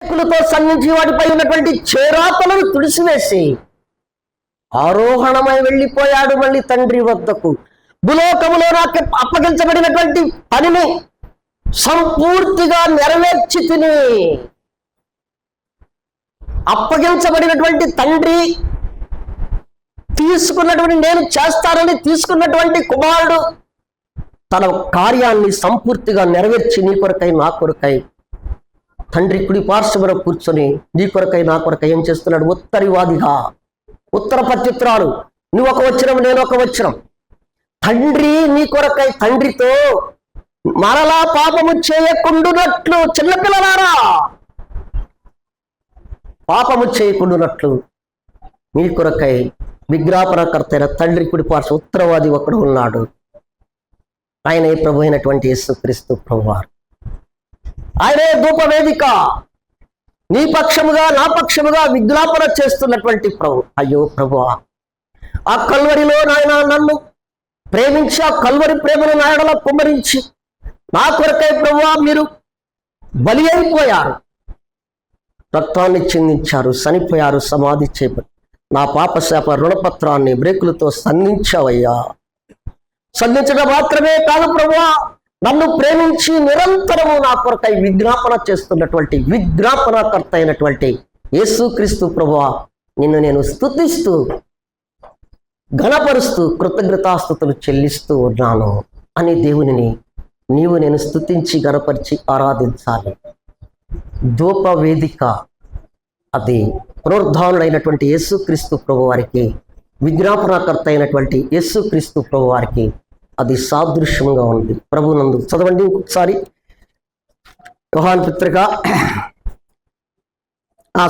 తో సన్నిధి వాడిపై ఉన్నటువంటి చేరాతలను తుడిసివేసి ఆరోహణమై వెళ్ళిపోయాడు మళ్ళీ తండ్రి వద్దకు. భూలోకములో నాకు అప్పగించబడినటువంటి పనిని సంపూర్తిగా నెరవేర్చి తిని, అప్పగించబడినటువంటి తండ్రి తీసుకున్నటువంటి, నేను చేస్తానని తీసుకున్నటువంటి కుమారుడు తన కార్యాన్ని సంపూర్తిగా నెరవేర్చి నీ కొరకై నా కొరకై తండ్రి కుడి పార్శ్వమున కూర్చొని నీ కొరకై నా కొరకై ఏం చేస్తున్నాడు? ఉత్తరివాదిగా, ఉత్తర ప్రత్యుత్తరాలు, నువ్వు ఒక వచనం నేను ఒక వచనం. తండ్రి నీ కొరకై, తండ్రితో మరలా పాపము చేయకుండునట్లు, చిన్నపిల్లలారా పాపము చేయకుండునట్లు నీ కొరకై విజ్ఞాపనకర్త అయిన తండ్రి కుడి పార్శ్వ ఉత్తరవాది ఒకడు ఉన్నాడు. ఆయనే ప్రభు అయినటువంటి యేసుక్రీస్తు ప్రభువారు. ఆయనే ధూపవేదిక, నీ పక్షముగా నా పక్షముగా విజ్ఞాపన చేస్తున్నటువంటి ప్రభు. అయ్యో ప్రభువా, ఆ కల్వరిలో నాయన నన్ను ప్రేమించి, ఆ కల్వరి ప్రేమను నాయనలో కుమ్మరించి నా కొరకై ప్రభువా మీరు బలి అయిపోయారు, రక్తాన్ని చిందించారు, చనిపోయారు, సమాధి చేయబడి నా పాపశాప రుణపత్రాన్ని బ్రేకులతో సంధించావయ్యా. సంధించడం మాత్రమే కాదు ప్రభువా, నన్ను ప్రేమించి నిరంతరము నా కొరకై విజ్ఞాపన చేస్తున్నటువంటి విజ్ఞాపనకర్త అయినటువంటి యేసుక్రీస్తు ప్రభువా, నిన్ను నేను స్తుతిస్తూ ఘనపరుస్తూ కృతజ్ఞతాస్తుతులు చెల్లిస్తూ ఉన్నాను అని దేవునిని నీవు నేను స్తుతించి ఘనపరిచి ఆరాధించాలి. ధూప వేదిక అది పునరుద్ధానుడైనటువంటి యేసుక్రీస్తు ప్రభు వారికి, విజ్ఞాపనకర్త అయినటువంటి యేసుక్రీస్తు ప్రభు వారికి అది సాదృశ్యంగా ఉంది. ప్రభునందు చదవండి ఇంకొకసారి యోహాను పత్రిక.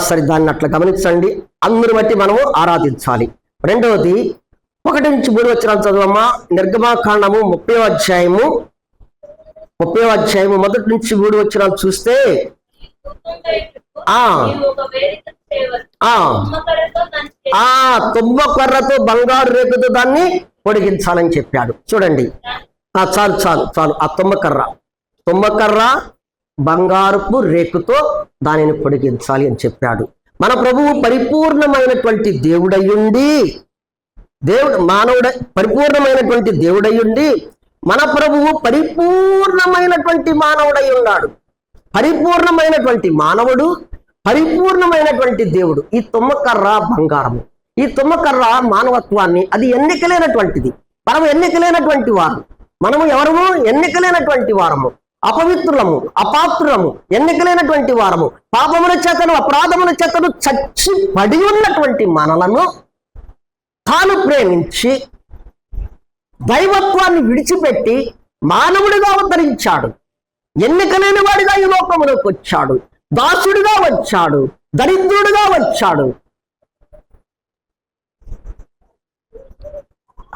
సరే, దాన్ని అట్లా గమనించండి. అందరి బట్టి మనము ఆరాధించాలి. రెండవది 1 నుంచి 3 వచనాలు చదవమ్మా. నిర్గమాకాండము 30వ అధ్యాయము 1 నుంచి 3 వచనాలు చూస్తే తుమ్మ కర్రతో బంగారు రేకుతో దాన్ని పొడిగించాలని చెప్పాడు. చూడండి, చాలు చాలు చాలు. ఆ తుమ్మకర్ర బంగారుపు రేకుతో దానిని పొడిగించాలి అని చెప్పాడు. మన ప్రభువు పరిపూర్ణమైనటువంటి దేవుడయ్యుండి, పరిపూర్ణమైనటువంటి దేవుడయ్యుండి మన ప్రభువు పరిపూర్ణమైనటువంటి మానవుడై ఉన్నాడు. పరిపూర్ణమైనటువంటి మానవుడు, పరిపూర్ణమైనటువంటి దేవుడు. ఈ తుమ్మకర్ర బంగారము, ఈ తుమ్మకర్ర మానవత్వాన్ని, అది ఎన్నికలేనటువంటిది. మనము ఎన్నికలేనటువంటి వారు, మనము ఎవరము? ఎన్నికలేనటువంటి వారము, అపవిత్రులము, అపాత్రులము, ఎన్నికలేనటువంటి వారము, పాపముల చేతను అపరాధముల చేతను చచ్చి పడి ఉన్నటువంటి మనలను తాను ప్రేమించి దైవత్వాన్ని విడిచిపెట్టి మానవుడిగా అవతరించాడు. ఎన్నికలేని వాడిగా ఈ లోకములోకి వచ్చాడు, దాసుడిగా వచ్చాడు, దరిద్రుడిగా వచ్చాడు.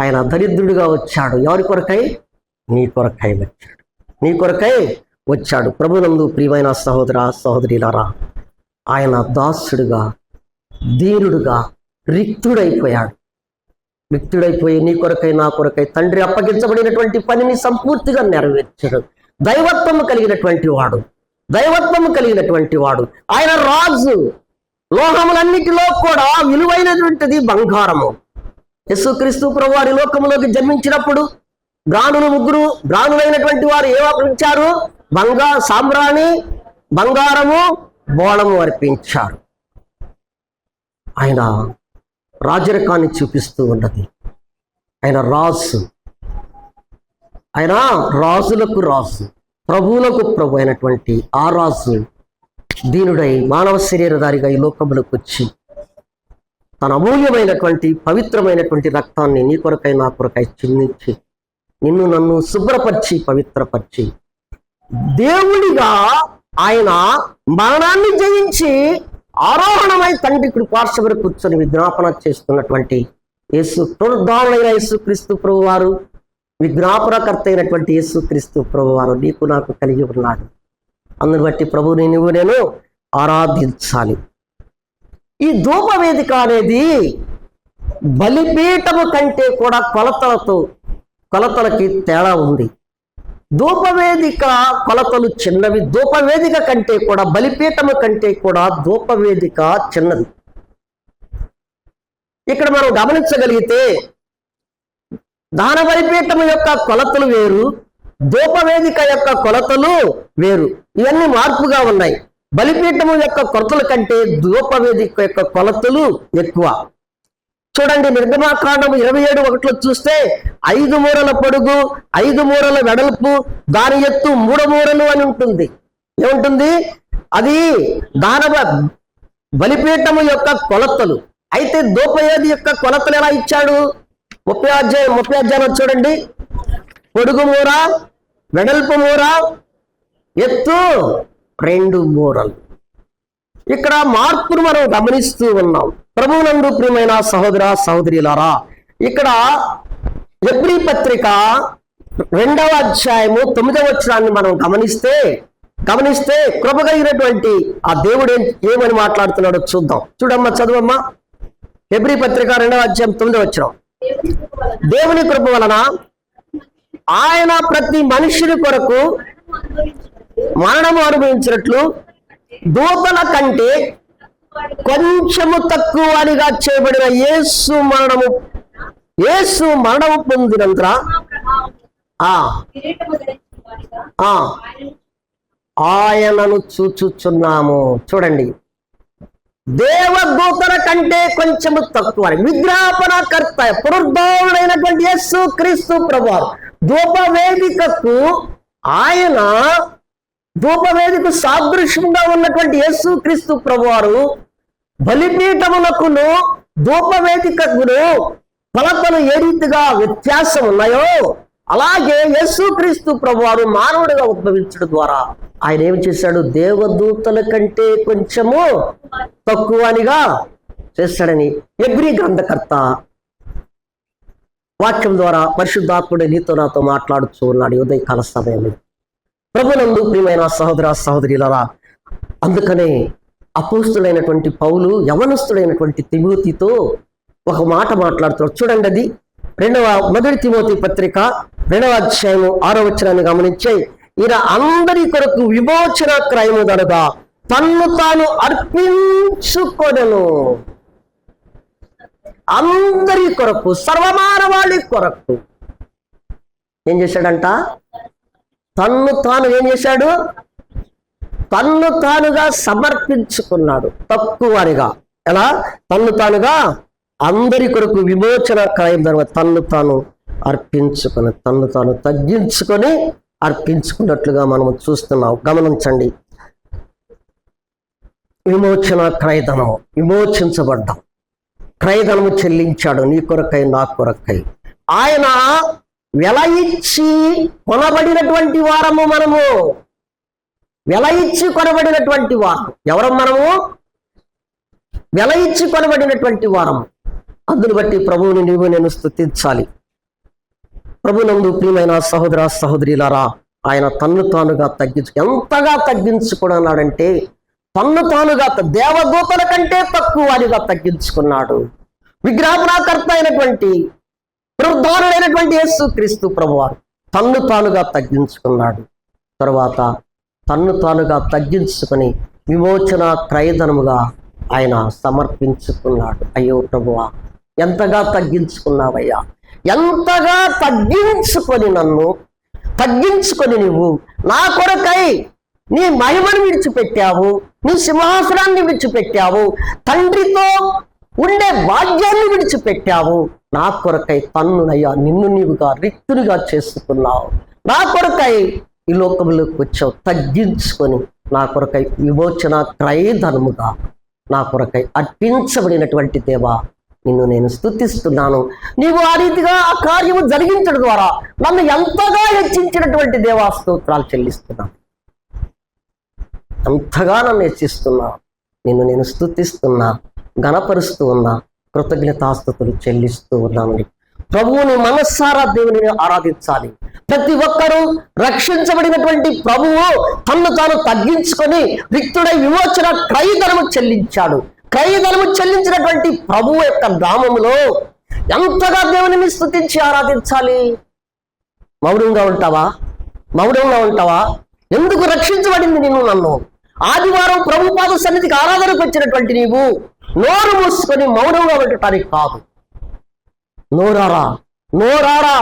ఆయన దరిద్రుడిగా వచ్చాడు. ఎవరి కొరకై? నీ కొరకై వచ్చాడు, నీ కొరకై వచ్చాడు. ప్రభునందు ప్రియమైన సహోదర సహోదరులారా, ఆయన దాసుడుగా, దీనుడుగా రిక్తుడైపోయాడు. రిక్తుడైపోయి నీ కొరకై నా కొరకై తండ్రి అప్పగించబడినటువంటి పనిని సంపూర్తిగా నెరవేర్చాడు. దైవత్వము కలిగినటువంటి వాడు, దైవత్వము కలిగినటువంటి వాడు. ఆయన రాజు. లోహములన్నిటిలో కూడా విలువైనటువంటిది బంగారము. యేసుక్రీస్తు ప్రభు వారి లోకములోకి జన్మించినప్పుడు ముగ్గురు బ్రాహ్మణులైనటువంటి వారు ఏమర్పించారు? సాంబ్రాణి, బంగారము, బోళము అర్పించారు. ఆయన రాజరికాన్ని చూపిస్తూ ఉన్నది. ఆయన రాజు, ఆయన రాజులకు రాజు, ప్రభువులకు ప్రభు అయినటువంటి ఆ రాజు దీనుడై మానవ శరీరధారిగా ఈ లోకములకు వచ్చి తన అమూల్యమైనటువంటి పవిత్రమైనటువంటి రక్తాన్ని నీ కొరకై నా కొరకై చిందించి నిన్ను నన్ను శుభ్రపరిచి పవిత్రపరిచి దేవుడిగా ఆయన మరణాన్ని జయించి ఆరోహణమై తండ్రి కుడి పార్శ్వమున కూర్చొని విజ్ఞాపన చేస్తున్నటువంటి పునరుద్ధానుడైన యేసుక్రీస్తు ప్రభు వారు, విజ్ఞాపనకర్త అయినటువంటి యేసుక్రీస్తు ప్రభు వారు నీకు నాకు కలిగి ఉన్నాడు. అందుని బట్టి ప్రభుని నువ్వు నేను ఆరాధించాలి. ఈ ధూపవేదిక అనేది బలిపీఠము కంటే కూడా కొలతలకి తేడా ఉంది. ధూపవేదిక కొలతలు చిన్నవి. ధూపవేదిక కంటే కూడా, బలిపీఠము కంటే కూడా ధూపవేదిక చిన్నది. ఇక్కడ మనం గమనించగలిగితే దాన బలిపీఠము యొక్క కొలతలు వేరు, ధూపవేదిక యొక్క కొలతలు వేరు. ఇవన్నీ మార్పుగా ఉన్నాయి. బలిపీఠము యొక్క కొలతల కంటే ధూపవేదిక యొక్క కొలతలు ఎక్కువ. చూడండి, నిర్గమాకాండం 27:1 చూస్తే 5 మూరల పొడుగు, 5 మూరల వెడల్పు, దాని ఎత్తు 3 మూరలు అని ఉంటుంది. ఏముంటుంది? అది దాన బలిపీఠము యొక్క కొలతలు. అయితే ధూపవేది యొక్క కొలతలు ఎలా ఇచ్చాడు? 30 అధ్యాయం చూడండి. పొడుగు మూర, వెడల్పు మూర, ఎత్తు 2 మూరలు. ఇక్కడ మార్పును మనం గమనిస్తూ ఉన్నాం. ప్రభువునందు ప్రియమైన సహోదర సహోదరులారా, ఇక్కడ హెబ్రీ పత్రిక 2వ అధ్యాయము 9వ వచనాన్ని మనం గమనిస్తే కృప కలిగినటువంటి ఆ దేవుడు ఏమని మాట్లాడుతున్నాడో చూద్దాం. చూడమ్మా, చదువమ్మా. హెబ్రీ పత్రిక 2వ అధ్యాయం 9వ వచనం. దేవుని కృప వలన ఆయన ప్రతి మనుషుని కొరకు మరణము అనుభవించినట్లు దూతల కంటే కొంచెము తక్కువగా చేయబడిన యేసు మరణము పొందినంత ఆయనను చూచుచున్నాము. చూడండి, దేవదూతల కంటే కొంచెము తక్కువ. విజ్ఞాపనకర్త పునరుద్ధారుడైనటువంటి యేసు క్రీస్తు ప్రభువారు ధూపవేదికకు, ఆయన ధూపవేదిక సాదృశ్యంగా ఉన్నటువంటి యేసు క్రీస్తు ప్రభువారు బలిపీఠములకును ధూపవేదికకును కొలతలు ఏ రీతిగా వ్యత్యాసం ఉన్నాయో, అలాగే యేసు క్రీస్తు ప్రభువారు మానవుడిగా ఉద్భవించడం ద్వారా ఆయన ఏం చేశాడు? దేవదూతల కంటే కొంచెము తక్కువనిగా చేశాడని హెబ్రీ గ్రంథకర్త వాక్యం ద్వారా పరిశుద్ధాత్ముడు నీతో నాతో మాట్లాడుతూ ఉన్నాడు ఉదయకాల సమయంలో. ప్రభునందు ప్రియమైన సహోదర సహోదరులారా, అందుకనే అపోస్తులైనటువంటి పౌలు యవనస్తుడైనటువంటి తిమోతితో ఒక మాట మాట్లాడుతున్నాడు. చూడండి, అది 1 తిమోతి పత్రిక 2వ అధ్యాయము 6వ వచనాన్ని గమనించే, ఈయన అందరి కొరకు విమోచన క్రయము దనగా తన్ను తాను అర్పించుకొనెను. అందరి కొరకు, సర్వమానవాళి కొరకు ఏం చేశాడంట? తన్ను తాను ఏం చేశాడు? తన్ను తానుగా సమర్పించుకున్నాడు. తక్కువనిగా ఎలా? తన్ను తానుగా అందరి కొరకు విమోచన క్రయం ద్వారా తన్ను తాను అర్పించుకొని, తన్ను తాను తగ్గించుకొని అర్పించుకున్నట్లుగా మనం చూస్తున్నాం. గమనించండి, విమోచన క్రయధనము, విమోచించబడ్డాం. క్రయధనము చెల్లించాడు నీ కొరకై నా కొరకై. ఆయన వెల ఇచ్చి కొనబడినటువంటి వారము. మనము వెల ఇచ్చి కొనబడినటువంటి వారం. ఎవరు మనము? వెల ఇచ్చి కొనబడినటువంటి వారము. అందుని బట్టి ప్రభువుని నీవు నేను స్తుతించాలి. ప్రభునందు ప్రియమైన సహోదర సహోదరులారా, ఆయన తన్ను తానుగా ఎంతగా తగ్గించుకున్నాడంటే, తన్ను తానుగా దేవదూతల కంటే తక్కువగా తగ్గించుకున్నాడు. విగ్రహకర్త అయినటువంటి పునరుద్ధారుడైనటువంటి యేసు క్రీస్తు ప్రభువారు తన్ను తానుగా తగ్గించుకున్నాడు. తరువాత తన్ను తానుగా తగ్గించుకొని విమోచన క్రయధనముగా ఆయన సమర్పించుకున్నాడు. అయ్యో ప్రభువా, ఎంతగా తగ్గించుకున్నావయ్యా, ఎంతగా తగ్గించుకొని నన్ను తగ్గించుకొని నువ్వు నా కొరకై నీ మహిమను విడిచిపెట్టావు, నీ సింహాసనాన్ని విడిచిపెట్టావు, తండ్రితో ఉండే భాగ్యాన్ని విడిచిపెట్టావు. నా కొరకై తన్నునయ్యా నిన్ను నీవుగా రిక్తునిగా చేసుకున్నావు. నా కొరకై ఈ లోకంలోకి వచ్చావు. తగ్గించుకొని నా కొరకై విమోచన క్రయధనముగా నా కొరకై అర్పించబడినటువంటి దేవా, నిన్ను నేను స్తుతిస్తున్నాను. నీవు ఆ రీతిగా ఆ కార్యము జరిగించడం ద్వారా నన్ను ఎంతగా హెచ్చించినటువంటి దేవా, స్తోత్రాలు చెల్లిస్తున్నాను. ఎంతగా నన్ను హెచ్చిస్తున్నా, నిన్ను నేను స్తుతిస్తున్నా, ఘనపరుస్తూ ఉన్నా, కృతజ్ఞతాస్తుతులు చెల్లిస్తూ ఉన్నాను. ప్రభువుని మనస్సారా దేవుని ఆరాధించాలి. ప్రతి ఒక్కరూ రక్షించబడినటువంటి ప్రభువు తన్ను తాను తగ్గించుకొని రిక్తుడై విమోచన క్రయధనము చెల్లించాడు. క్రయధనము చెల్లించినటువంటి ప్రభువు యొక్క నామములో ఎంతగా దేవుని స్తుతించి ఆరాధించాలి. మౌనంగా ఉంటావా? మౌనంగా ఉంటావా? ఎందుకు రక్షించబడింది నిన్ను నన్ను? ఆదివారం ప్రభుపాద సన్నిధికి ఆరాధనకు వచ్చినటువంటి నీవు నోరు మూసుకొని మౌనంగా ఉండటానికి కాదు. నోరారా నోరారా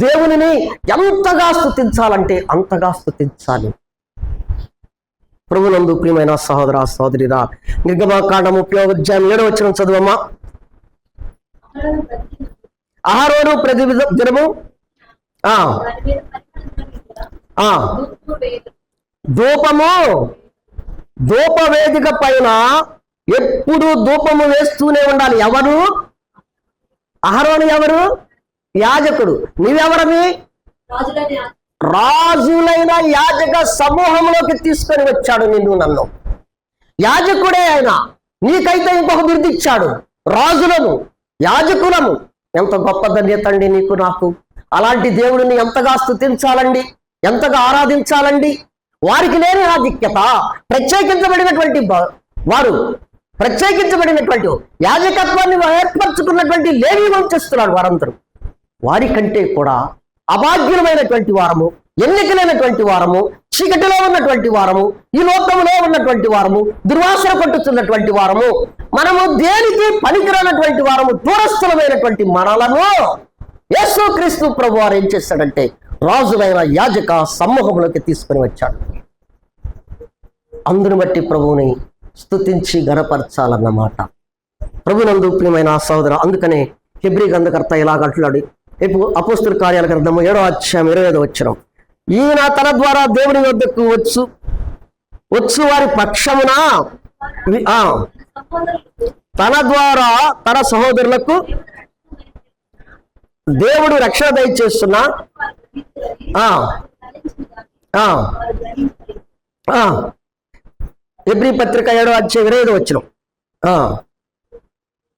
దేవునిని ఎంతగా స్తుతించాలంటే అంతగా స్తుతించాలి. ప్రభునందు ప్రియమైన సహోదర సహోదరిరా, నిర్గమకాండం 30:7 చదువమ్మా. అహరోను ప్రతి దినము ధూపవేదిక పైన ఎప్పుడు ధూపము వేస్తూనే ఉండాలి. ఎవరు? అహరోను ఎవరు? యాజకుడు. నీవెవరని? రాజులైన యాజక సమూహంలోకి తీసుకొని వచ్చాడు నిన్ను నన్ను. యాజకుడే ఆయన. నీకైతే ఇంకొక బిరుదు ఇచ్చాడు, రాజులను, యాజకులను. ఎంత గొప్ప ధన్యత అండి నీకు నాకు. అలాంటి దేవుడిని ఎంతగా స్తుతించాలండి, ఎంతగా ఆరాధించాలండి. వారికి లేని ఆధిక్యత, ప్రత్యేకించబడినటువంటి వారు, ప్రత్యేకించబడినటువంటి యాజకత్వాన్ని ఏర్పరచుకున్నటువంటి లేవీ వంశస్థులు వారందరూ వారికంటే కూడా అభాగ్యులమైనటువంటి వారము, ఎన్నికలైనటువంటి వారము, చీకటిలో ఉన్నటువంటి వారము, ఈ లోకంలో ఉన్నటువంటి వారము, దుర్వాసన పట్టుతున్నటువంటి వారము, మనము దేనికి పనికిరానటువంటి వారము, దూరస్థులమైనటువంటి మనలను యేసుక్రీస్తు ప్రభు వారు ఏం చేశాడంటే రాజులైన యాజక సమూహంలోకి తీసుకొని వచ్చాడు. అందును బట్టి ప్రభువుని స్తుతించి గణపరచాలన్నమాట. ప్రభునందు ప్రియమైన సహోదర, అందుకనే హెబ్రీ గ్రంథకర్త ఇలాగంటున్నాడు. అపోస్తుల కార్యాల గ్రంథము 7:25. ఈయన తన ద్వారా దేవుని వద్దకు వచ్చు వారి పక్షమున తన ద్వారా తన సహోదరులకు దేవుడు రక్షణ దయచేస్తున్నా హెబ్రీ పత్రిక 7:25.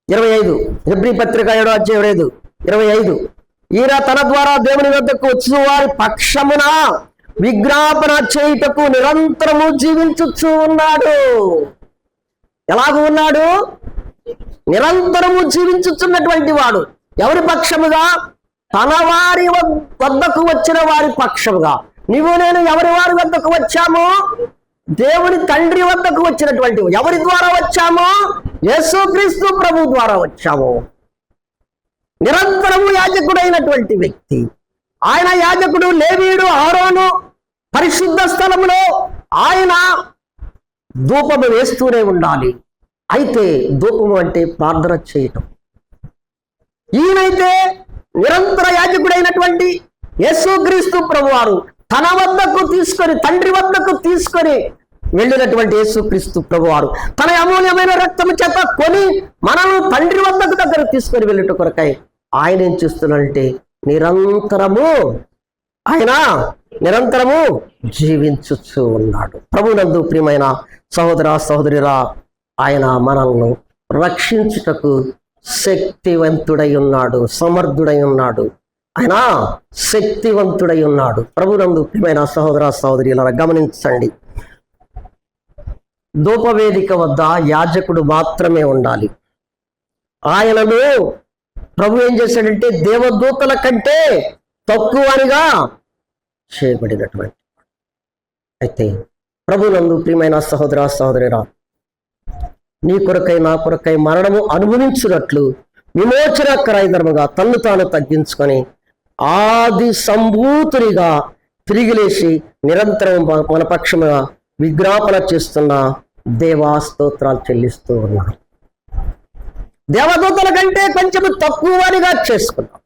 25. హెబ్రీ పత్రిక 7:25. ఈయన తన ద్వారా దేవుని వద్దకు వచ్చు వారి పక్షమున విజ్ఞాపన చేయుటకు నిరంతరము జీవించుచు ఉన్నాడు. ఎలాగూ ఉన్నాడు? నిరంతరము జీవించుచున్నటువంటి వాడు. ఎవరి పక్షముగా? తన వారి వద్దకు వచ్చిన వారి పక్షముగా. నీవు నేను ఎవరి వారి వద్దకు వచ్చాము? దేవుని తండ్రి వద్దకు వచ్చినటువంటి. ఎవరి ద్వారా వచ్చాము? యేసుక్రీస్తు ప్రభు ద్వారా వచ్చాము. నిరంతరము యాజకుడైనటువంటి వ్యక్తి ఆయన. యాజకుడు లేవీయుడు అహరోను పరిశుద్ధ స్థలంలో ఆయన ధూపము వేస్తూనే ఉండాలి. అయితే ధూపము అంటే ప్రార్థన చేయటం. ఈయనైతే నిరంతర యాజకుడైనటువంటి యేసుక్రీస్తు ప్రభువారు తన వద్దకు తీసుకొని, తండ్రి వద్దకు తీసుకొని వెళ్ళినటువంటి యేసుక్రీస్తు ప్రభువారు తన అమూల్యమైన రక్తము చేత కొని మనల్ని తండ్రి వద్దకు దగ్గర తీసుకొని వెళ్ళేట కొరకై ఆయన ఏం చేస్తున్నాడంటే నిరంతరము జీవించుచు ఉన్నాడు. ప్రభునందు ప్రియమైన సహోదర సహోదరిరా, ఆయన మనల్ని రక్షించుటకు శక్తివంతుడై ఉన్నాడు, సమర్థుడై ఉన్నాడు. ఆయన శక్తివంతుడై ఉన్నాడు. ప్రభునందు ప్రియమైన సహోదర సహోదరులారా, గమనించండి. ధూపవేదిక వద్ద యాజకుడు మాత్రమే ఉండాలి. ఆయనను ప్రభు ఏం చేశాడంటే దేవదూతల కంటే తక్కువనిగా చేయబడినటువంటి. అయితే ప్రభునందు ప్రియమైన సహోదర సహోదరురా, నీ కొరకై నా కొరకై మరణము అనుభవించినట్లు విమోచన క్రయధర్మగా తన్ను తాను తగ్గించుకొని ఆది సంభూతునిగా తిరిగి లేచి నిరంతరం మన పక్షముగా విజ్ఞాపన చేస్తున్న దేవా స్తోత్రాలు చెల్లిస్తూ ఉన్నాడు. దేవదూతల కంటే కొంచెం తక్కువనిగా చేసుకున్నాం.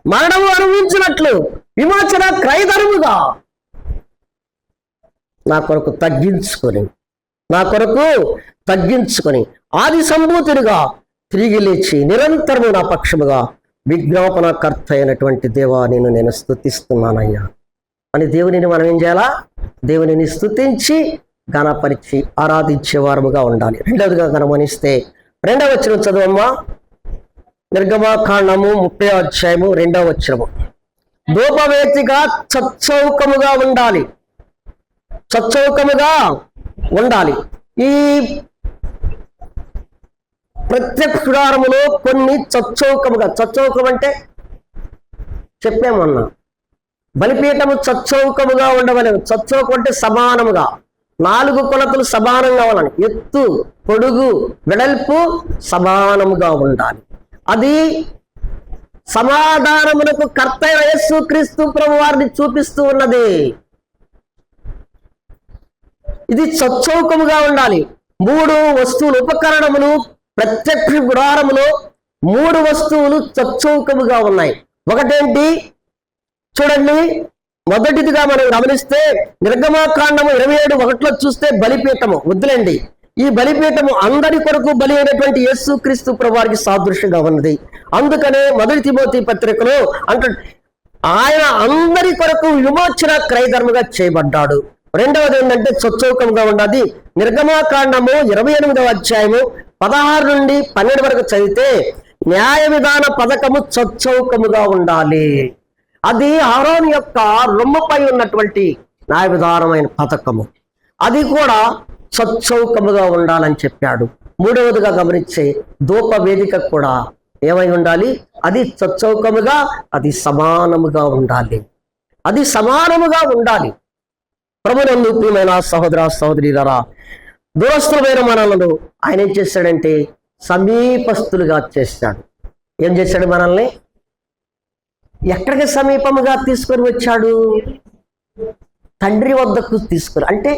మరణము అనుభవించినట్లు విమోచన క్రయధర్ముగా నా కొరకు తగ్గించుకొని ఆది సంభూతునిగా తిరిగి లేచి నిరంతరము నా పక్షముగా విజ్ఞాపనకర్త అయినటువంటి దేవా నేను స్తుతిస్తున్నానయ్యా అని దేవునిని మనం ఏం చేయాలా? దేవునిని స్తుతించి ఘనపరిచి ఆరాధించే వారముగా ఉండాలి. రెండవదిగా గమనిస్తే 2వ వచనం చదువమ్మా. నిర్గమకాండము 30:2. ధూపవేదిగా చచ్చౌకముగా ఉండాలి. ఈ ప్రత్యక్ష గుడారములో కొన్ని చచ్చౌకం అంటే చెప్పామన్నా, బలిపీఠము చచ్చౌకముగా ఉండవలెను. చచ్చౌకం అంటే సమానముగా, 4 కొలతలు సమానంగా ఉండాలి. ఎత్తు, పొడుగు, వెడల్పు సమానముగా ఉండాలి. అది సమాధానమునకు కర్త అయిన యేసుక్రీస్తు ప్రభు వారిని చూపిస్తూ ఉన్నది. ఇది చచ్చౌకముగా ఉండాలి. 3 వస్తువులు, ఉపకరణములు, ప్రత్యక్ష గుడారములో 3 వస్తువులు చచ్చౌకముగా ఉన్నాయి. ఒకటేంటి చూడండి, మొదటిదిగా మనం గమనిస్తే నిర్గమాకాండము 27:1 చూస్తే బలిపీఠము. వద్దులేండి, ఈ బలిపీఠము అందరి కొరకు బలి అయినటువంటి యేసుక్రీస్తు ప్రభువారికి సాదృశ్యంగా ఉన్నది. అందుకనే 1 తిమోతి పత్రికలో అంటే ఆయన అందరి కొరకు విమోచన క్రయధర్మగా చేయబడ్డాడు. రెండవది ఏంటంటే చచ్చౌకంగా ఉన్నది. నిర్గమాకాండము 28వ అధ్యాయము 16 నుండి 12 వరకు చదివితే న్యాయ విధాన పథకము చచ్చౌకముగా ఉండాలి. అది ఆరోను యొక్క రొమ్ముపై ఉన్నటువంటి న్యాయ విధానమైన పథకము, అది కూడా చచ్చౌకముగా ఉండాలని చెప్పాడు. మూడవదిగా గమనించే ధూప వేదిక కూడా ఏమై ఉండాలి? అది చచ్చౌకముగా, అది సమానముగా ఉండాలి. అది సమానముగా ఉండాలి. ప్రభునందు ప్రియమైన సహోదర సహోదరీలరా, దూరస్తులమైన మనలను ఆయన ఏం చేశాడంటే సమీపస్తులుగా చేశాడు. ఏం చేశాడు? మనల్ని ఎక్కడికి సమీపముగా తీసుకొని వచ్చాడు? తండ్రి వద్దకు తీసుకొని. అంటే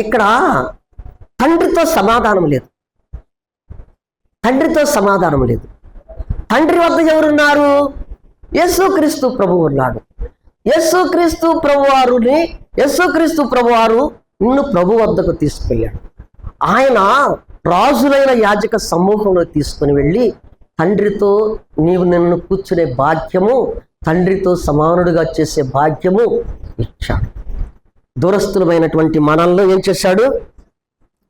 ఇక్కడ తండ్రితో సమాధానం లేదు, తండ్రితో సమాధానం లేదు. తండ్రి వద్ద ఎవరున్నారు? యేసుక్రీస్తు ప్రభువు ఉన్నాడు. యేసుక్రీస్తు ప్రభువారు నిన్ను ప్రభు వద్దకు తీసుకెళ్ళాడు. ఆయన రాజులైన యాజక సమూహంలో తీసుకుని వెళ్ళి తండ్రితో నిన్ను కూర్చునే భాగ్యము, తండ్రితో సమానుడిగా చేసే భాగ్యము ఇచ్చాడు. దూరస్తులమైనటువంటి మనల్లో ఏం చేశాడు?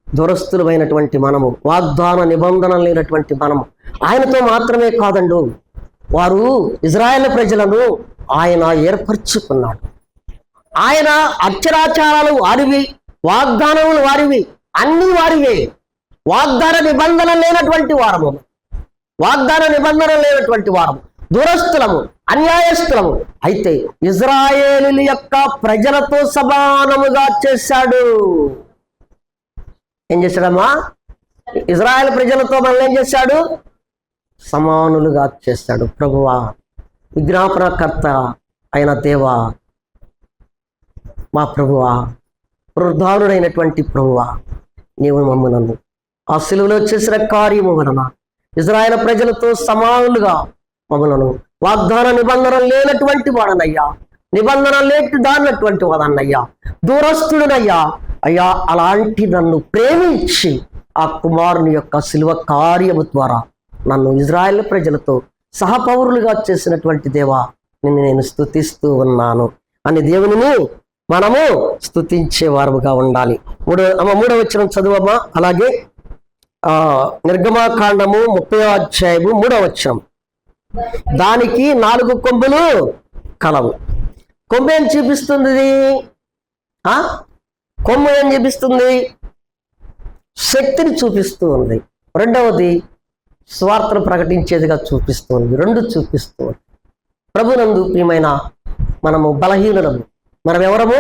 దూరస్తులమైనటువంటి మనము, వాగ్దాన నిబంధన లేనటువంటి మనము, ఆయనతో మాత్రమే కాదండు, వారు ఇజ్రాయేల్ ప్రజలను ఆయన ఏర్పరచుకున్నాడు. ఆయన అక్షరాచారాలు వారివి, వాగ్దానములు వారివి, అన్ని వారివే. వాగ్దాన నిబంధన లేనటువంటి వారము, వాగ్దాన నిబంధన లేనటువంటి వారము, దూరస్తులము, అన్యాయస్తులము. అయితే ఇజ్రాయేలు యొక్క ప్రజలతో సమానముగా చేశాడు. ఏం చేశాడమ్మా? ఇజ్రాయేల్ ప్రజలతో మనల్ని ఏం చేశాడు? సమానులుగా చేశాడు. ప్రభువా, విజ్ఞాపనకర్త అయిన దేవా, మా ప్రభువా, పునరుద్ధారుడైనటువంటి ప్రభువా, నీవు మమ్మలను ఆ సిలువలో చేసిన కార్యము వలన ఇజ్రాయేల్ ప్రజలతో సమానులుగా మమ్మలను, వాగ్దాన నిబంధన లేనటువంటి వాడనయ్యా, నిబంధన లేటి దాన్నటువంటి వాడన్నయ్యా, దూరస్తుడునయ్యా, అయ్యా, అలాంటి నన్ను ప్రేమించి ఆ కుమారుని యొక్క సిలువ కార్యము ద్వారా నన్ను ఇజ్రాయేల్ ప్రజలతో సహపౌరులుగా చేసినటువంటి దేవా, నిన్ను నేను స్తుతిస్తూ ఉన్నాను అని దేవునిని మనము స్తుతించే వారుగా ఉండాలి. మూడవ వచనం చదువమ్మా. అలాగే నిర్గమాకాండము 30వ అధ్యాయము 3వ వచనం. దానికి 4 కొమ్ములు కలవు. కొమ్ము ఏం చూపిస్తుంది? కొమ్ము ఏం చూపిస్తుంది? శక్తిని చూపిస్తూ ఉంది. రెండవది స్వార్థను ప్రకటించేదిగా చూపిస్తూ ఉంది. 2 చూపిస్తూ ఉంది. ప్రభునందు ప్రియమైన మనము బలహీనులము. మనం ఎవరము?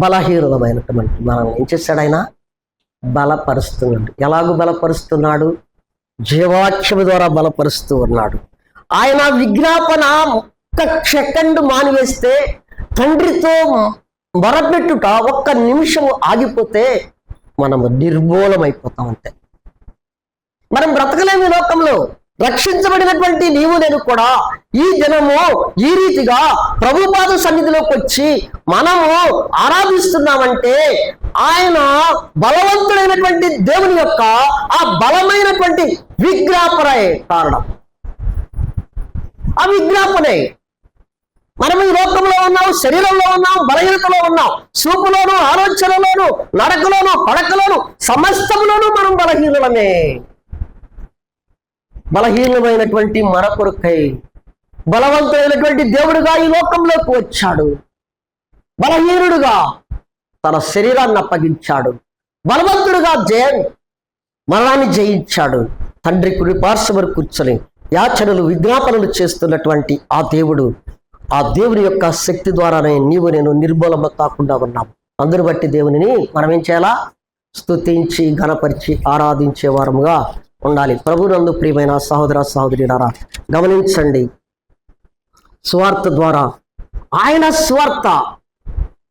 బలహీనులమైనటువంటి మనం ఏం చేశాడు? ఆయన బలపరుస్తున్నాడు. ఎలాగూ బలపరుస్తున్నాడు? జీవాక్షము ద్వారా బలపరుస్తూ ఉన్నాడు. ఆయన విజ్ఞాపన ఒక్క సెకండ్ మానివేస్తే, తండ్రితో మొరపెట్టుట ఒక్క నిమిషం ఆగిపోతే మనము నిర్మూలమైపోతాం. అంతే, మనం బ్రతకలేము ఈ లోకంలో. రక్షించబడినటువంటి నీవు నేను కూడా ఈ దినము ఈ రీతిగా ప్రభుపాద సన్నిధిలోకి వచ్చి మనము ఆరాధిస్తున్నామంటే ఆయన బలవంతుడైనటువంటి దేవుని యొక్క ఆ బలమైనటువంటి విజ్ఞాపనే కారణం. ఆ విజ్ఞాపనే మనం ఈ లోకంలో ఉన్నాం, శరీరంలో ఉన్నాం, బలహీనతలో ఉన్నాం, చూపులోను, ఆలోచనలోను, నడకలోను, పడకలోను, సమస్తములోనూ మనం బలహీనులమే. బలహీనమైనటువంటి మన కొరకై బలవంతుడైనటువంటి దేవుడుగా ఈ లోకంలోకి వచ్చాడు. బలహీనుడుగా తన శరీరాన్ని అప్పగించాడు. బలవంతుడుగా మరణాన్ని జయించాడు. తండ్రి కుడి పార్శ్వమున కూర్చొని యాచనలు, విజ్ఞాపనలు చేస్తున్నటువంటి ఆ దేవుడు ఆ దేవుని యొక్క శక్తి ద్వారానే నీవు నేను నిర్మూలన కాకుండా ఉన్నాము. అందరు బట్టి దేవునిని మనం ఏం చేయాలా? స్తుతించి ఘనపరిచి ఆరాధించే వారముగా ఉండాలి. ప్రభునందు ప్రియమైన సహోదర సహోదరులారా, గమనించండి. స్వార్థ ద్వారా ఆయన స్వార్థ,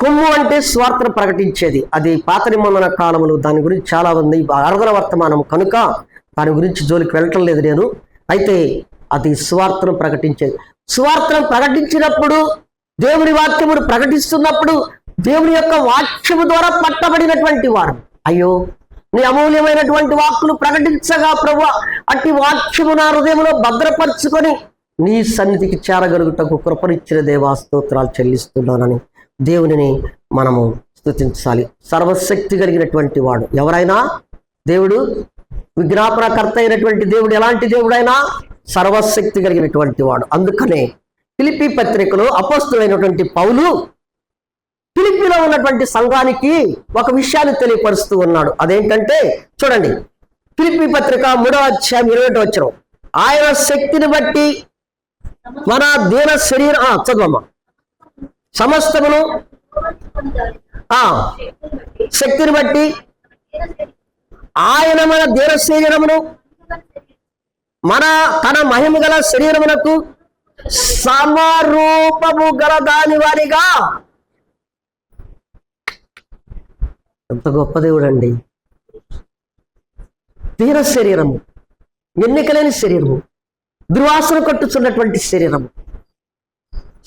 కొమ్ము అంటే స్వార్థను ప్రకటించేది. అది పాత నిబంధన కాలములు. దాని గురించి చాలా మంది ఆరాధన వర్తమానం కనుక దాని గురించి జోలికి వెళ్ళటం లేదు నేను. అయితే అది స్వార్థను ప్రకటించేది. స్వార్థను ప్రకటించినప్పుడు, దేవుని వాక్యమును ప్రకటిస్తున్నప్పుడు, దేవుని యొక్క వాక్యము ద్వారా పట్టబడినటువంటి వారు, అయ్యో నీ అమూల్యమైనటువంటి వాక్కులు ప్రకటించగా ప్రభువా, అట్టి వాక్యము నా హృదయంలో భద్రపరుచుకొని నీ సన్నిధికి చేరగలుగుటకు కృపనిచ్చిన దేవా స్తోత్రాలు చెల్లిస్తున్నానని దేవునిని మనము స్తుతించాలి. సర్వశక్తి కలిగినటువంటి వాడు ఎవరైనా దేవుడు, విజ్ఞాపనకర్త అయినటువంటి దేవుడు ఎలాంటి దేవుడైనా సర్వశక్తి కలిగినటువంటి వాడు. అందుకనే ఫిలిప్పీ పత్రికలో అపోస్తులైనటువంటి పౌలు ఫిలిప్పీలో ఉన్నటువంటి సంఘానికి ఒక విషయాన్ని తెలియపరుస్తూ ఉన్నాడు. అదేంటంటే చూడండి, ఫిలిప్పీ పత్రిక 3వ అధ్యాయం 21వ వచనం, ఆయన శక్తిని బట్టి మన దేన శరీరం చదవమ్మ సమస్తమును శక్తిని బట్టి ఆయన మన దేన శరీరమును తన మహిమ గల శరీరమునకు సమరూపము గల దాని వారిగా. ఎంత గొప్ప దేవుడు అండి! దీన శరీరము, ఎన్నికలేని శరీరము, దుర్వాసన కొట్టుచున్నటువంటి శరీరము,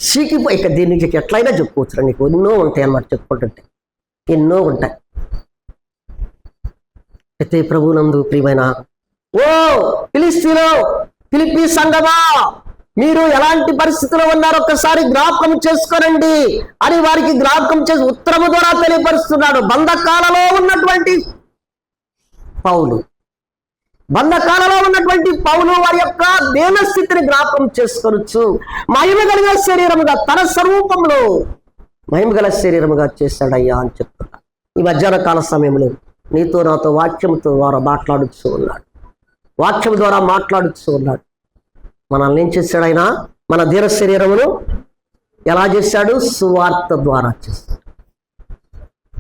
సీకిపోయి ఇక దీనికి ఎట్లయినా చెప్పుకోవచ్చు. నీకు ఎన్నో ఉంటాయి అన్నమాట, చెప్పుకుంటుంటే ఎన్నో ఉంటాయి. అయితే ప్రభునందు ప్రియమైన ఓ ఫిలిప్పీ సంఘమా, మీరు ఎలాంటి పరిస్థితిలో ఉన్నారో ఒక్కసారి జ్ఞాపకం చేసుకోనండి అని వారికి జ్ఞాపకం చేసి ఉత్తరము ద్వారా తెలియపరుస్తున్నాడు. బంధకాలలో ఉన్నటువంటి పౌలు వారి యొక్క దేనస్థితిని జ్ఞాపకం చేసుకోవచ్చు. మహిమ కలిగిన శరీరముగా, తన స్వరూపంలో మహిమ గల శరీరముగా చేశాడయ్యా అని చెప్తున్నా. ఈ మధ్యాహ్న కాల సమయంలో నీతో నాతో వాక్యము ద్వారా మాట్లాడుతూ ఉన్నాడు. మనల్ని ఏం చేశాడు ఆయన? మన దీన శరీరమును ఎలా చేశాడు? సువార్త ద్వారా చేశాడు.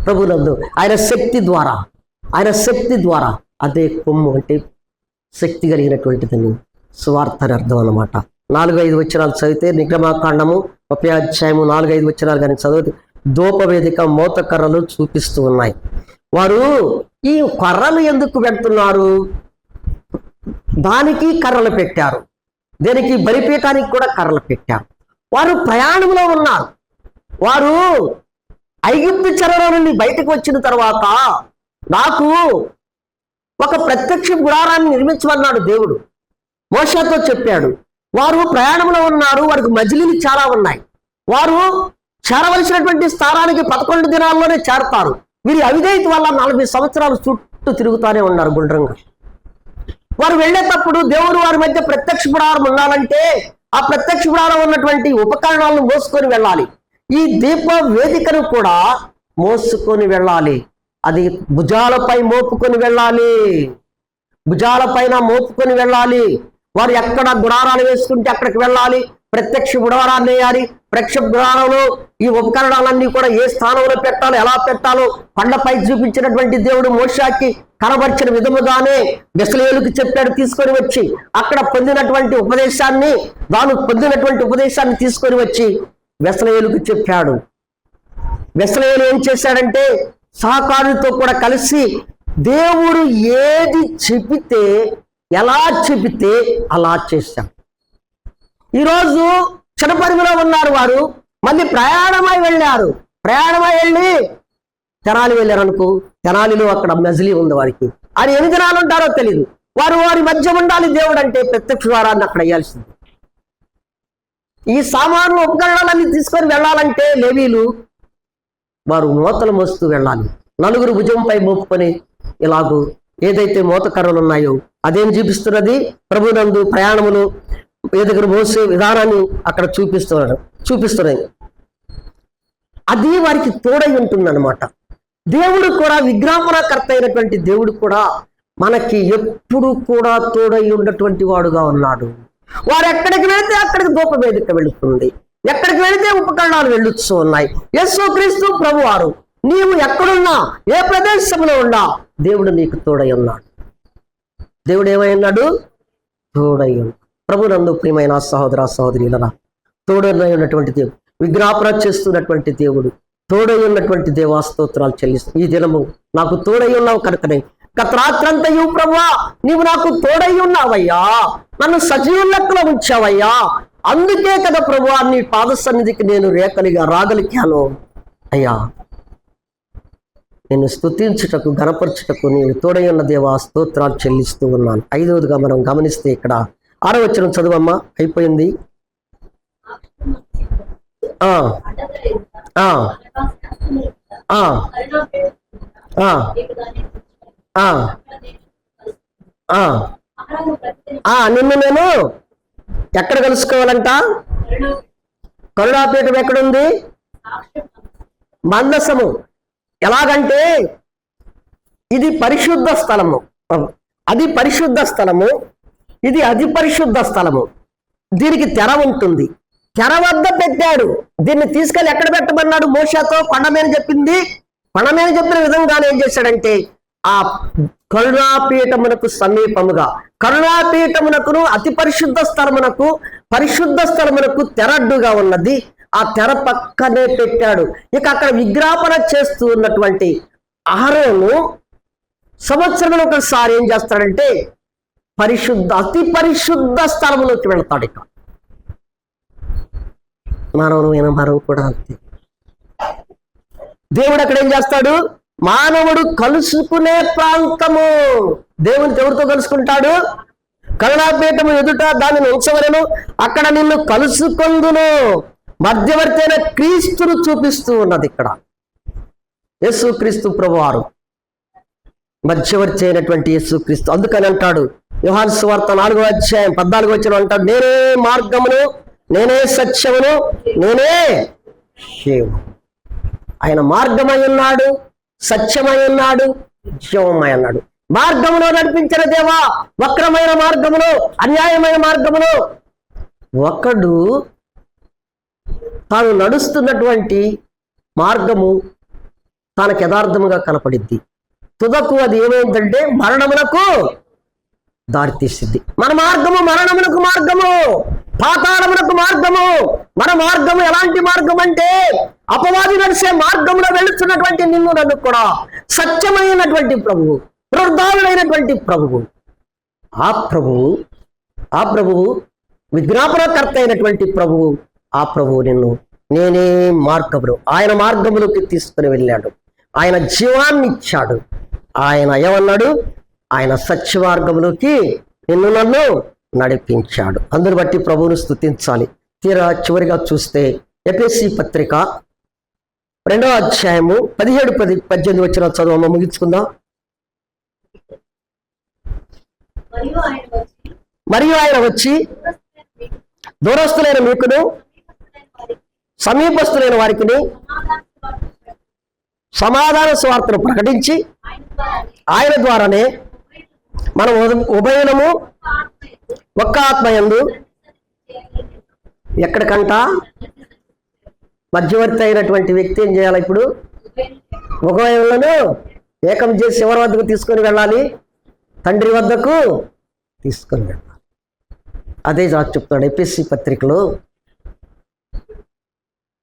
ప్రభునందు ఆయన శక్తి ద్వారా అదే కొమ్ము అంటే శక్తి కలిగినటువంటిదని సువార్త అని అర్థం అన్నమాట. 4-5 వచనాలు చదివితే నిర్గమాకాండము 30వ అధ్యాయము 4-5 వచనాలు కానీ చదివితే ధూపవేదిక మోత కర్రలు చూపిస్తూ ఉన్నాయి. వారు ఈ కర్రలు ఎందుకు పెడుతున్నారు? దానికి కర్రలు పెట్టారు, దేనికి? బలిపీఠానికి కూడా కర్రలు పెట్టారు. వారు ప్రయాణంలో ఉన్నారు. వారు ఐగుప్తు చెరలో నుండి బయటకు వచ్చిన తర్వాత నాకు ఒక ప్రత్యక్ష గుడారాన్ని నిర్మించమన్నాడు దేవుడు. మోషేతో చెప్పాడు. వారు ప్రయాణంలో ఉన్నారు, వారికి మజిలీలు చాలా ఉన్నాయి. వారు చేరవలసినటువంటి స్థానానికి 11 దినాల్లోనే చేరతారు. వీరి అవిధేయత వల్ల 40 సంవత్సరాలు చుట్టూ తిరుగుతానే ఉన్నారు గుండ్రంగా. వారు వెళ్ళేటప్పుడు దేవుడు వారి మధ్య ప్రత్యక్ష గుడారం ఉండాలంటే ఆ ప్రత్యక్ష గుడారం ఉన్నటువంటి ఉపకరణాలను మోసుకొని వెళ్ళాలి. ఈ దీప వేదికను కూడా మోసుకొని వెళ్ళాలి. అది భుజాలపై మోపుకొని వెళ్ళాలి. వారు ఎక్కడ గుడారాలు వేసుకుంటే అక్కడికి వెళ్ళాలి. ప్రత్యక్ష గుడారాన్ని వేయాలి. ప్రత్యక్ష గుడారంలో ఈ ఉపకరణాలన్నీ కూడా ఏ స్థానంలో పెట్టాలో, ఎలా పెట్టాలో కొండపై చూపించినటువంటి దేవుడు మోషేకి కనబరిచిన విధముగానే బెసలేలుకు చెప్పాడు. తీసుకొని వచ్చి అక్కడ పొందినటువంటి ఉపదేశాన్ని తీసుకొని వచ్చి బెసలేలుకు చెప్పాడు. బెసలేలు ఏం చేశాడంటే సహకారులతో కూడా కలిసి దేవుడు ఏది చెబితే, ఎలా చెబితే అలా చేశాడు. ఈరోజు చిన్నపరిమిలో ఉన్నారు వారు, మళ్ళీ ప్రయాణమై వెళ్ళి తెనాలి వెళ్ళారు అనుకో. తెనాలిలో అక్కడ మజిలీ ఉంది వారికి. అది ఎన్ని దినాలు ఉంటారో తెలియదు. వారి మధ్య ఉండాలి. దేవుడు అంటే ప్రత్యక్ష ద్వారాన్ని అక్కడ అయ్యాల్సింది. ఈ సామాన్లు ఉపకరణాలన్నీ తీసుకొని వెళ్ళాలంటే లేవీలు వారు మోతలు మోస్తూ వెళ్ళాలి. 4 భుజంపై మోపుకొని ఇలాగూ ఏదైతే మోతకర్రలు ఉన్నాయో అదేం చూపిస్తున్నది? ప్రభునందు ప్రయాణములు ఏదైనా మోసే విధానాన్ని అక్కడ చూపిస్తున్నాయి. అది వారికి తోడై ఉంటుందన్నమాట. దేవుడు కూడా, విజ్ఞాపనకర్త అయినటువంటి దేవుడు కూడా మనకి ఎప్పుడు కూడా తోడై ఉన్నటువంటి వాడుగా ఉన్నాడు. వారు ఎక్కడికి వెళితే అక్కడికి ధూపవేదిక వెళుతుంది. ఎక్కడికి వెళితే ఉపకరణాలు వెళ్ళొచ్చు ఉన్నాయి. యేసుక్రీస్తు ప్రభువారు నీవు ఎక్కడున్నా, ఏ ప్రదేశంలో ఉన్నా దేవుడు నీకు తోడై ఉన్నాడు. దేవుడు ఏమై ఉన్నాడు? తోడై ఉన్నాడు. ప్రభునందు ప్రియమైన సహోదర సహోదరులరా, తోడై ఉన్నటువంటి దేవుడు, విజ్ఞాపన చేస్తున్నటువంటి దేవుడు, తోడై ఉన్నటువంటి దేవా స్తోత్రాలు చెల్లిస్తూ ఈ దినము నాకు తోడై ఉన్నావు కనుకనే గత రాత్రంతయు ప్రభువా నీవు నాకు తోడై ఉన్నావయ్యా, నన్ను సజీవ లెక్కలో ఉంచావయ్యా, అందుకే కదా ప్రభువా నీ పాద సన్నిధికి నేను రేఖలిగా రాగలిగాను అయ్యా. నేను స్తుతించుటకు గణపరచుటకు నీవు తోడై ఉన్న దేవా స్తోత్రాలు చెల్లిస్తూ ఉన్నాను. 5వదిగా మనం గమనిస్తే ఇక్కడ 6వ వచనం చదువమ్మా. అయిపోయింది. నిన్ను నేను ఎక్కడ కలుసుకోవాలంట? కరుణాపీఠం ఎక్కడుంది? మందసము. ఎలాగంటే ఇది పరిశుద్ధ స్థలము, అది పరిశుద్ధ స్థలము, ఇది అతి పరిశుద్ధ స్థలము. దీనికి తెర ఉంటుంది, తెర వద్ద పెట్టాడు. దీన్ని తీసుకెళ్ళి ఎక్కడ పెట్టమన్నాడు? మోషేతో కొండ మీద చెప్పింది. కొండ మీద చెప్పిన విధంగానే ఏం చేశాడంటే ఆ కరుణాపీఠమునకు సమీపముగా, కరుణాపీఠమునకును అతి పరిశుద్ధ స్థలమునకు, పరిశుద్ధ స్థలమునకు తెరడ్డుగా ఉన్నది. ఆ తెర పక్కనే పెట్టాడు. ఇక అక్కడ విజ్ఞాపన చేస్తూ ఉన్నటువంటి అహరోను సంవత్సరంలో ఒకసారి ఏం చేస్తాడంటే పరిశుద్ధ, అతి పరిశుద్ధ స్థలములోకి వెళ్తాడు. ఇక మనం కూడా అంతే. దేవుడు అక్కడ ఏం చేస్తాడు? మానవుడు కలుసుకునే ప్రాంతము. దేవుని ఎవరితో కలుసుకుంటాడు? కరుణాపీఠము ఎదుట దానిని ఉంచవలను, అక్కడ నిన్ను కలుసుకొందును. మధ్యవర్తి అయిన క్రీస్తును చూపిస్తూ ఉన్నది ఇక్కడ. యేసుక్రీస్తు ప్రభువారు మధ్యవర్తి అయినటువంటి యేసుక్రీస్తు. అందుకని అంటాడు యోహాను సువార్త 4వ అధ్యాయం 14వ వచనం అంటాడు, నేనే మార్గమును, నేనే సత్యమును, నేనే జీవము. ఆయన మార్గమై ఉన్నాడు, సత్యమై ఉన్నాడు, జీవమై ఉన్నాడు. మార్గములో నడిపించిన దేవా, వక్రమైన మార్గములో, అన్యాయమైన మార్గములో ఒకడు తాను నడుస్తున్నటువంటి మార్గము తనకు యథార్థముగా కనపడిద్ది. తుదకు అది ఏమైందంటే మరణమునకు దారితీసింది. మన మార్గము మరణమునకు మార్గము, పాతాళమునకు మార్గము. మన మార్గము ఎలాంటి మార్గం అంటే అపవాది నడిచే మార్గంలో వెళుతున్నటువంటి నిన్ను నన్ను కూడా సత్యమైనటువంటి ప్రభువు, వృద్ధాలుడైనటువంటి ప్రభువు, ఆ ప్రభువు విజ్ఞాపనకర్త అయినటువంటి ప్రభువు, ఆ ప్రభువు నిన్ను నేనే మార్గములు, ఆయన మార్గములోకి తీసుకుని వెళ్ళాడు. ఆయన జీవాన్ని ఇచ్చాడు. ఆయన ఏమన్నాడు? ఆయన సత్య మార్గంలోకి నిన్ను నన్ను నడిపించాడు. అందుని బట్టి ప్రభువును స్తుతించాలి. తీరా చివరిగా చూస్తే ఎఫెసీ పత్రిక 2వ అధ్యాయము 17-18 వచ్చిన చదువు ముగించుకుందాం. మరియు ఆయన వచ్చి దూరస్తులైన మీకును సమీపస్తులైన వారికి సమాధాన స్వార్థను ప్రకటించి ఆయన ద్వారానే మనం ఉభయనము ఒక్క ఆత్మయందు ఎక్కడికంట మధ్యవర్తి అయినటువంటి వ్యక్తి ఏం చేయాలి? ఇప్పుడు ఉభయములను ఏకం చేసి ఎవరి వద్దకు తీసుకొని వెళ్ళాలి? తండ్రి వద్దకు తీసుకొని వెళ్ళాలి. అదే చెప్తాడు ఎఫెసీ పత్రికలో.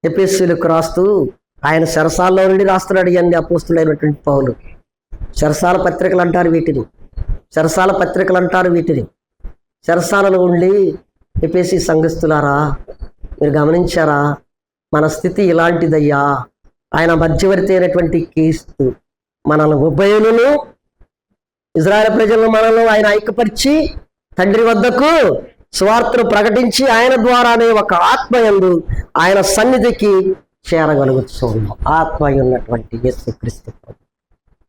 ఎఫెసీలకు రాస్తూ ఆయన చెరసాలలో నుండి రాస్తున్నాడు. ఇవన్నీ అపోస్తులైనటువంటి పౌలు. చెరసాల పత్రికలు అంటారు వీటిని, చెరసాల పత్రికలు అంటారు వీటిని. చెరసాలలో ఉండి ఎఫెసీ సంఘస్థులారా మీరు గమనించారా? మన స్థితి ఇలాంటిదయ్యా. ఆయన మధ్యవర్తి అయినటువంటి క్రీస్తు మనల్ని ఉభయులను, ఇజ్రాయేల్ ప్రజలను మనల్ని ఆయన ఐక్యపరిచి తండ్రి వద్దకు స్వార్థను ప్రకటించి ఆయన ద్వారానే ఒక ఆత్మయందు ఆయన సన్నిధికి చేరగలుగుతూ ఉన్నాం. ఆత్మ ఉన్నటువంటి యేసుక్రీస్తు ప్రభు,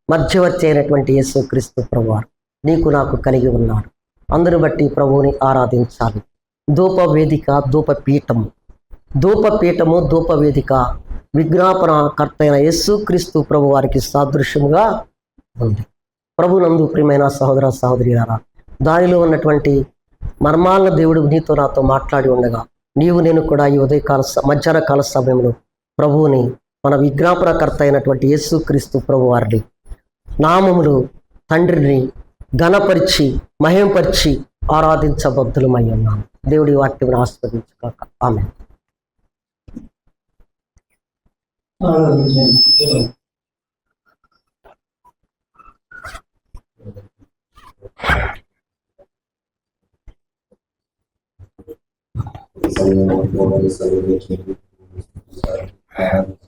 మధ్యవర్తి అయినటువంటి యేసుక్రీస్తు ప్రభువారు నీకు నాకు కలిగి ఉన్నాడు. అందుని బట్టి ప్రభువుని ఆరాధించాలి. ధూపవేదిక, ధూపపీఠము, ధూపవేదిక విజ్ఞాపనకర్త అయిన యేసుక్రీస్తు ప్రభు వారికి సాదృశ్యముగా ఉంది. ప్రభునందు ప్రియమైన సహోదర సహోదరులారా, దానిలో ఉన్నటువంటి మర్మాల దేవుడు నీతో నాతో మాట్లాడి ఉండగా నీవు నేను కూడా ఈ మధ్యాహ్న కాల సమయంలో ప్రభువుని, మన విజ్ఞాపనకర్త అయినటువంటి యేసుక్రీస్తు ప్రభు వారిని నామములు తండ్రిని ఘనపరిచి మహింపరిచి ఆరాధించబద్దులమై ఉన్నాం. దేవుడి వాక్యం ఆస్వాదించుగాక. ఆమేన్.